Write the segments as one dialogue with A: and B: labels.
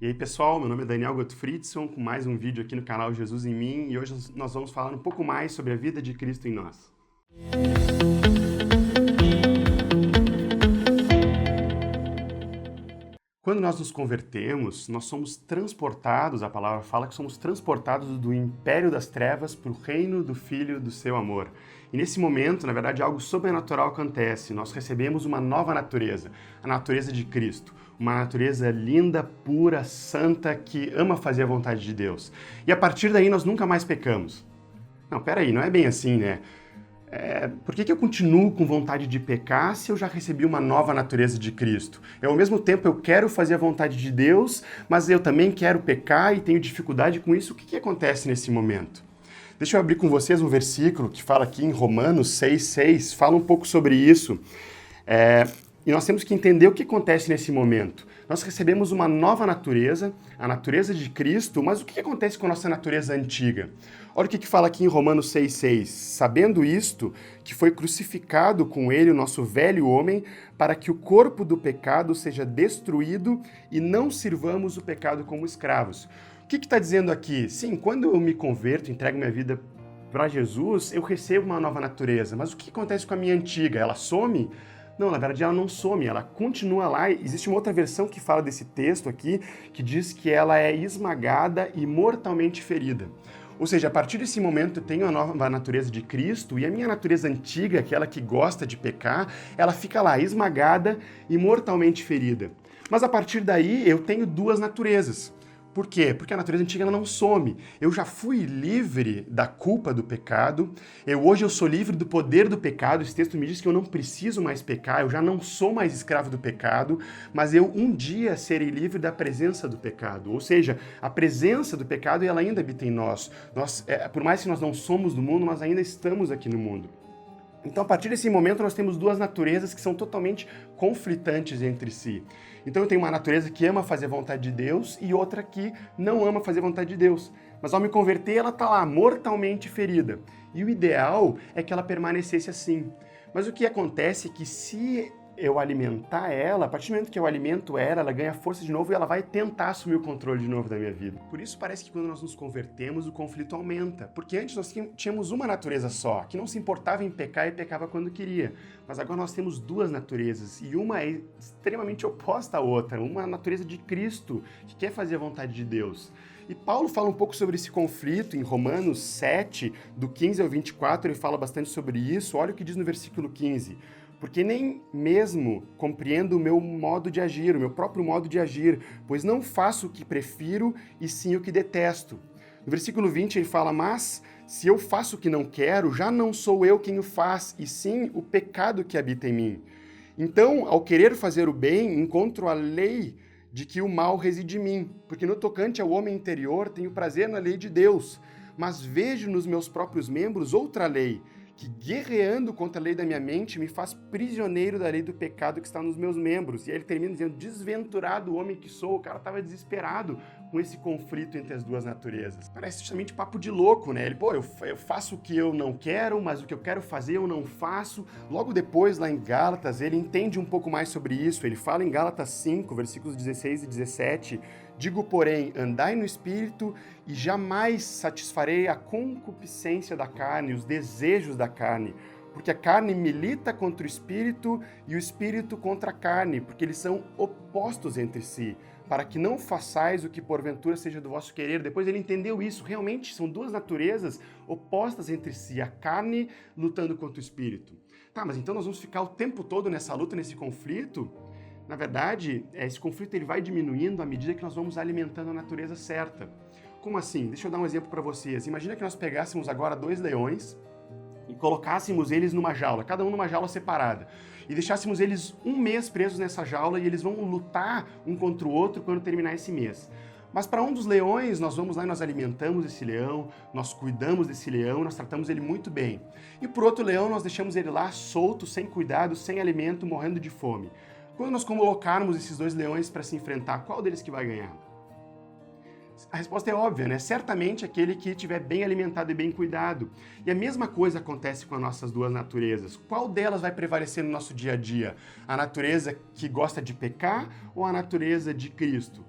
A: E aí pessoal, meu nome é Daniel Gottfriedson, com mais um vídeo aqui no canal Jesus em Mim, e hoje nós vamos falar um pouco mais sobre a vida de Cristo em nós. Quando nós nos convertemos, nós somos transportados, a palavra fala que somos transportados do império das trevas para o reino do Filho do seu amor. E nesse momento, na verdade, algo sobrenatural acontece. Nós recebemos uma nova natureza, a natureza de Cristo. Uma natureza linda, pura, santa, que ama fazer a vontade de Deus. E a partir daí nós nunca mais pecamos. Não, peraí, não é bem assim, né? Por que eu continuo com vontade de pecar se eu já recebi uma nova natureza de Cristo? Ao mesmo tempo eu quero fazer a vontade de Deus, mas eu também quero pecar e tenho dificuldade com isso. O que acontece nesse momento? Deixa eu abrir com vocês um versículo que fala aqui em Romanos 6,6, fala um pouco sobre isso. E nós temos que entender o que acontece nesse momento. Nós recebemos uma nova natureza, a natureza de Cristo, mas o que acontece com a nossa natureza antiga? Olha o que fala aqui em Romanos 6,6. Sabendo isto, que foi crucificado com ele o nosso velho homem, para que o corpo do pecado seja destruído e não sirvamos o pecado como escravos. O que está dizendo aqui? Sim, quando eu me converto, entrego minha vida para Jesus, eu recebo uma nova natureza. Mas o que acontece com a minha antiga? Ela some? Não, na verdade ela não some, ela continua lá. Existe uma outra versão que fala desse texto aqui, que diz que ela é esmagada e mortalmente ferida. Ou seja, a partir desse momento eu tenho a nova natureza de Cristo e a minha natureza antiga, aquela que gosta de pecar, ela fica lá esmagada e mortalmente ferida. Mas a partir daí eu tenho duas naturezas. Por quê? Porque a natureza antiga ela não some. Eu já fui livre da culpa do pecado. Hoje eu sou livre do poder do pecado. Esse texto me diz que eu não preciso mais pecar, eu já não sou mais escravo do pecado, mas eu um dia serei livre da presença do pecado. Ou seja, a presença do pecado ela ainda habita em nós. Por mais que nós não somos do mundo, nós ainda estamos aqui no mundo. Então, a partir desse momento, nós temos duas naturezas que são totalmente conflitantes entre si. Então, eu tenho uma natureza que ama fazer a vontade de Deus e outra que não ama fazer a vontade de Deus. Mas ao me converter, ela está lá, mortalmente ferida. E o ideal é que ela permanecesse assim. Mas o que acontece é que se eu alimentar ela, a partir do momento que eu alimento ela ganha força de novo e ela vai tentar assumir o controle de novo da minha vida. Por isso parece que quando nós nos convertemos, o conflito aumenta. Porque antes nós tínhamos uma natureza só, que não se importava em pecar e pecava quando queria. Mas agora nós temos duas naturezas e uma é extremamente oposta à outra. Uma natureza de Cristo, que quer fazer a vontade de Deus. E Paulo fala um pouco sobre esse conflito em Romanos 7, do 15 ao 24, ele fala bastante sobre isso. Olha o que diz no versículo 15. Porque nem mesmo compreendo o meu modo de agir, o meu próprio modo de agir, pois não faço o que prefiro e sim o que detesto. No versículo 20 ele fala, mas se eu faço o que não quero, já não sou eu quem o faz, e sim o pecado que habita em mim. Então, ao querer fazer o bem, encontro a lei de que o mal reside em mim, porque no tocante ao homem interior tenho prazer na lei de Deus, mas vejo nos meus próprios membros outra lei, que guerreando contra a lei da minha mente me faz prisioneiro da lei do pecado que está nos meus membros. E aí ele termina dizendo, desventurado homem que sou. O cara estava desesperado com esse conflito entre as duas naturezas. Parece justamente papo de louco, né? Ele, eu faço o que eu não quero, mas o que eu quero fazer eu não faço. Logo depois, lá em Gálatas, ele entende um pouco mais sobre isso. Ele fala em Gálatas 5, versículos 16 e 17, digo, porém, andai no Espírito e jamais satisfarei a concupiscência da carne, os desejos da carne, porque a carne milita contra o Espírito e o Espírito contra a carne, porque eles são opostos entre si, para que não façais o que porventura seja do vosso querer. Depois ele entendeu isso, realmente são duas naturezas opostas entre si, a carne lutando contra o Espírito. Tá, mas então nós vamos ficar o tempo todo nessa luta, nesse conflito? Na verdade, esse conflito ele vai diminuindo à medida que nós vamos alimentando a natureza certa. Como assim? Deixa eu dar um exemplo para vocês. Imagina que nós pegássemos agora dois leões e colocássemos eles numa jaula, cada um numa jaula separada, e deixássemos eles um mês presos nessa jaula e eles vão lutar um contra o outro quando terminar esse mês. Mas para um dos leões, nós vamos lá e nós alimentamos esse leão, nós cuidamos desse leão, nós tratamos ele muito bem. E por outro leão, nós deixamos ele lá solto, sem cuidado, sem alimento, morrendo de fome. Quando nós colocarmos esses dois leões para se enfrentar, qual deles que vai ganhar? A resposta é óbvia, né? Certamente aquele que estiver bem alimentado e bem cuidado. E a mesma coisa acontece com as nossas duas naturezas. Qual delas vai prevalecer no nosso dia a dia? A natureza que gosta de pecar ou a natureza de Cristo?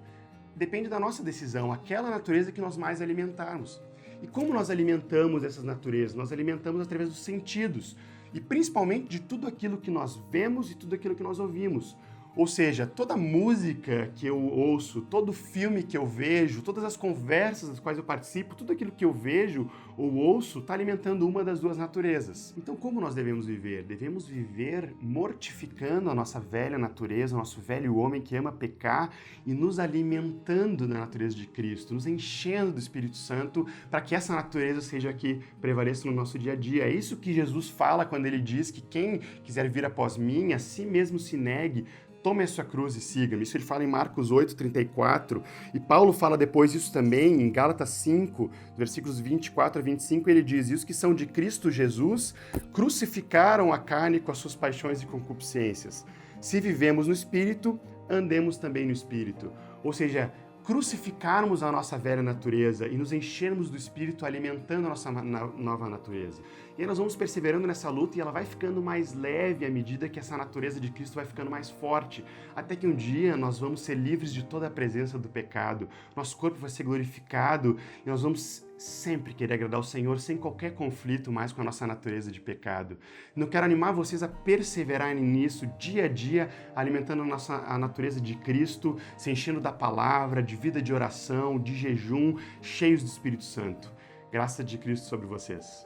A: depende da nossa decisão, aquela natureza que nós mais alimentarmos. E como nós alimentamos essas naturezas? Nós alimentamos através dos sentidos, e principalmente de tudo aquilo que nós vemos e tudo aquilo que nós ouvimos. Ou seja, toda música que eu ouço, todo filme que eu vejo, todas as conversas das quais eu participo, tudo aquilo que eu vejo ou ouço está alimentando uma das duas naturezas. Então, como nós devemos viver? Devemos viver mortificando a nossa velha natureza, o nosso velho homem que ama pecar e nos alimentando da natureza de Cristo, nos enchendo do Espírito Santo para que essa natureza seja a que prevaleça no nosso dia a dia. É isso que Jesus fala quando ele diz que quem quiser vir após mim, a si mesmo se negue, tome a sua cruz e siga-me. Isso ele fala em Marcos 8:34. E Paulo fala depois isso também em Gálatas 5, versículos 24 a 25. Ele diz: e os que são de Cristo Jesus crucificaram a carne com as suas paixões e concupiscências. Se vivemos no Espírito, andemos também no Espírito. Ou seja, crucificarmos a nossa velha natureza e nos enchermos do Espírito alimentando a nossa nova natureza. E aí nós vamos perseverando nessa luta e ela vai ficando mais leve à medida que essa natureza de Cristo vai ficando mais forte, até que um dia nós vamos ser livres de toda a presença do pecado, nosso corpo vai ser glorificado e nós vamos sempre querer agradar o Senhor sem qualquer conflito mais com a nossa natureza de pecado. Eu quero animar vocês a perseverarem nisso dia a dia, alimentando a natureza de Cristo, se enchendo da palavra, de vida de oração, de jejum, cheios do Espírito Santo. Graça de Cristo sobre vocês.